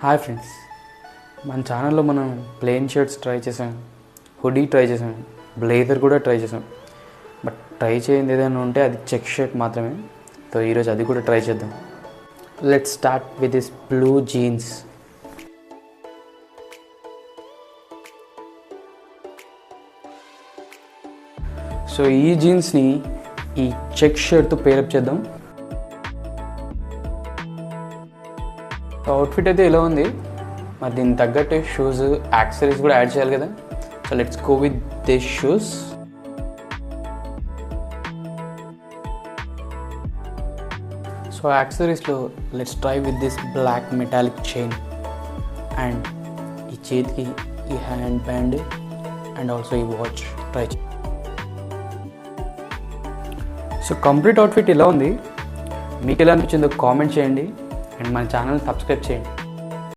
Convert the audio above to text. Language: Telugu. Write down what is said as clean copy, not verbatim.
హాయ్ ఫ్రెండ్స్, మన ఛానల్లో మనం ప్లెయిన్ షర్ట్స్ ట్రై చేసాం, హుడీ ట్రై చేసాం, బ్లేజర్ కూడా ట్రై చేసాం. బట్ ట్రై చేయండి ఏదైనా ఉంటే అది చెక్ షర్ట్ మాత్రమే. సో ఈరోజు అది కూడా ట్రై చేద్దాం. Let's start with this blue jeans. So ఈ జీన్స్ని ఈ చెక్ షర్ట్తో పేరప్ చేద్దాం. అవుట్ఫిట్ అయితే ఇలా ఉంది, మరి దీనికి తగ్గట్టు షూస్, యాక్సెసరీస్ కూడా యాడ్ చేయాలి కదా. So let's go with this shoes. So యాక్సెసరీస్లో let's try with this black metallic chain and ఈ చేతికి ఈ హ్యాండ్ బ్యాండ్ అండ్ ఆల్సో ఈ వాచ్ ట్రై చే. సో కంప్లీట్ అవుట్ఫిట్ ఇలా ఉంది. మీకు ఎలా అనిపించిందో కామెంట్ చేయండి అండ్ మన ఛానల్ని సబ్స్క్రైబ్ చేయండి.